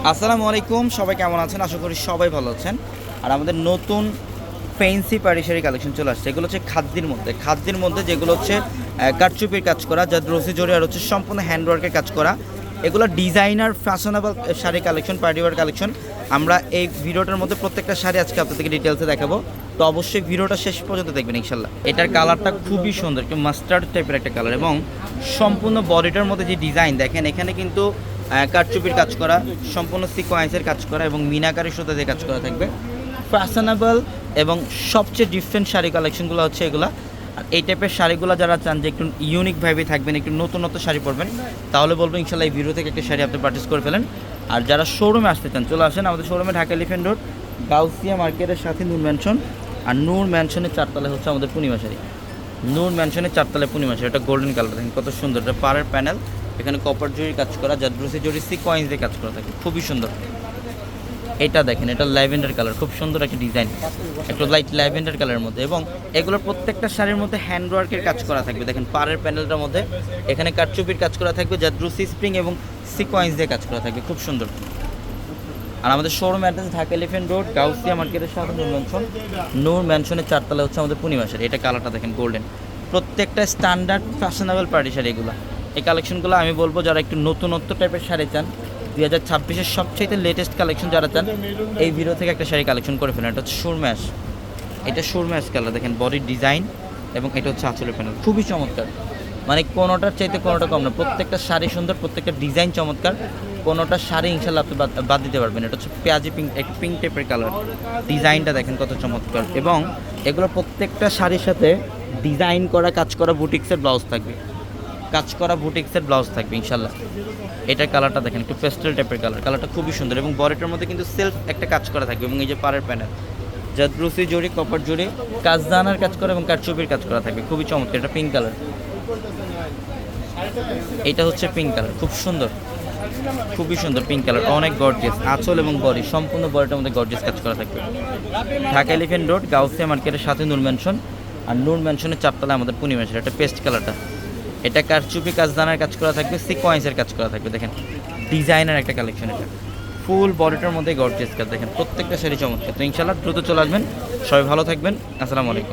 আসসালামু আলাইকুম, সবাই কেমন আছেন? আশা করি সবাই ভালো আছেন। আর আমাদের নতুন ফ্যান্সি পাড়ি শাড়ি কালেকশন চলে আসছে। এগুলো হচ্ছে খাদ্যের মধ্যে যেগুলো হচ্ছে কারচুপির কাজ করা, যা রসি জড়ি আর হচ্ছে সম্পূর্ণ হ্যান্ডওয়ার্কের কাজ করা। এগুলো designer fashionable sari collection, party wear collection. আমরা এই ভিডিওটার মধ্যে প্রত্যেকটা শাড়ি আজকে আপনাদেরকে ডিটেলসে দেখাবো। তো অবশ্যই ভিডিওটা শেষ পর্যন্ত দেখবেন ইনশাল্লাহ। এটার কালারটা খুবই সুন্দর, একটু মাস্টার্ড টাইপের একটা কালার, এবং সম্পূর্ণ বডিটার মধ্যে যে ডিজাইন দেখেন, এখানে কিন্তু কারচুপির কাজ করা, সম্পূর্ণ সিকোয়েন্সের কাজ করা এবং মিনাকারি সুতা দিয়ে কাজ করা থাকবে। ফ্যাশনেবল এবং সবচেয়ে ডিফারেন্ট শাড়ি কালেকশনগুলো হচ্ছে এগুলো। আর এই টাইপের শাড়িগুলো যারা চান যে একটু ইউনিক ভাবে থাকবেন, একটু নতুনত্ব শাড়ি পরবেন, তাহলে বলবো ইনশাল্লাহ এই ভিডিও থেকে একটা শাড়ি আপনি পারচেস করে ফেলেন। আর যারা শোরুমে আসতে চান চলে আসেন আমাদের শোরুমে, ঢাকা এলিফ্যান্ট রোড, গাউসিয়া মার্কেটের সাথে নূর ম্যানশন। আর নূর ম্যানশনের চারতলায় হচ্ছে আমাদের পূর্ণিমা শাড়ি। নূর ম্যানশনের চারতলায় পূর্ণিমা শাড়ি, এটা গোল্ডেন কালার, দেখেন কত সুন্দর। এটা পাড়ের প্যানেল, এখানে কপার জরির কাজ করা, জাদ্রুসি জরি সিকোয়েন্স দিয়ে কাজ করা থাকে, খুবই সুন্দর। এটা দেখেন, এটা ল্যাভেন্ডার কালার, খুব সুন্দর একটা ডিজাইন, একটু লাইট ল্যাভেন্ডার কালারের মধ্যে। এবং এগুলোর প্রত্যেকটা শাড়ির মধ্যে হ্যান্ডওয়ার্কের কাজ করা থাকবে। দেখেন পাড়ের প্যানেলটার মধ্যে এখানে কারচুপির কাজ করা থাকবে, জাদ্রুসি স্প্রিং এবং সিকোয়েন্স দিয়ে কাজ করা থাকবে, খুব সুন্দর। আর আমাদের showroom address Dhaka elephant road, Gausia মার্কেটের সাথে নূর ম্যানশন। নূর ম্যানশনের চারতলা হচ্ছে আমাদের পূর্ণিমা শাড়ি। এটা কালারটা দেখেন গোল্ডেন, প্রত্যেকটা স্ট্যান্ডার্ড ফ্যাশনেবল পার্টি শাড়ি এগুলো। এই কালেকশনগুলো আমি বলবো যারা একটু নতুনত্ব টাইপের শাড়ি চান, 2026-এর সবচেয়ে লেটেস্ট কালেকশন যারা চান, এই ভিডিও থেকে একটা শাড়ি কালেকশন করে ফেলেন। এটা হচ্ছে সুরম্যাশ, এটা সুরম্যাশ কালার, দেখেন বডির ডিজাইন, এবং এটা হচ্ছে আঁচলের প্যানেল, খুবই চমৎকার। মানে কোনোটার চাইতে কোনোটা কম না, প্রত্যেকটা শাড়ি সুন্দর, প্রত্যেকটা ডিজাইন চমৎকার, কোনোটা শাড়ি ইনশাল্লাহ আপনি বাদ দিতে পারবেন। এটা হচ্ছে পেঁয়াজি পিঙ্ক, একটু পিঙ্ক টাইপের কালার, ডিজাইনটা দেখেন কত চমৎকার। এবং এগুলো প্রত্যেকটা শাড়ির সাথে ডিজাইন করা, কাজ করা বুটিক্সের ব্লাউজ থাকবে, কাজ করা বুটিক্সের ব্লাউজ থাকবে ইনশাল্লাহ। এটার কালারটা দেখেন, একটু পেস্টেল টাইপের কালার, কালারটা খুবই সুন্দর। এবং বডিটার মধ্যে কিন্তু সেলফ একটা কাজ করা থাকবে, এবং এই যে পাড়ের প্যানেল, জাদ্রুসি জড়ি, কপার জড়ি, কাজদানার কাজ করা এবং কারচুপির কাজ করা থাকবে, খুবই চমৎকার। এটা পিঙ্ক কালার, এটা হচ্ছে পিঙ্ক কালার, খুব সুন্দর, খুবই সুন্দর পিঙ্ক কালার, অনেক গর্জিয়াস। আঁচল এবং বডি, সম্পূর্ণ বডিটার মধ্যে গর্জিয়াস কাজ করা থাকবে। ঢাকা এলিফ্যান্ট রোড, গাউসিয়া মার্কেটের সাথে নূর ম্যানশন। আর নূর ম্যানশনের চারতলায় আমাদের পূর্ণিমা শাড়ি। এটা পেস্ট কালারটা, এটা কারচুপি কাজদানার কাজ করা থাকবে, সিকোয়েন্সের কাজ করা থাকবে, দেখেন ডিজাইনার একটা কালেকশন। এটা ফুল বডিটার মধ্যে গর্জিয়াস কাজ, দেখেন প্রত্যেকটা শাড়ি চমৎকার। তো ইনশাল্লাহ দ্রুত চলে আসবেন, সবাই ভালো থাকবেন, আসসালামু আলাইকুম।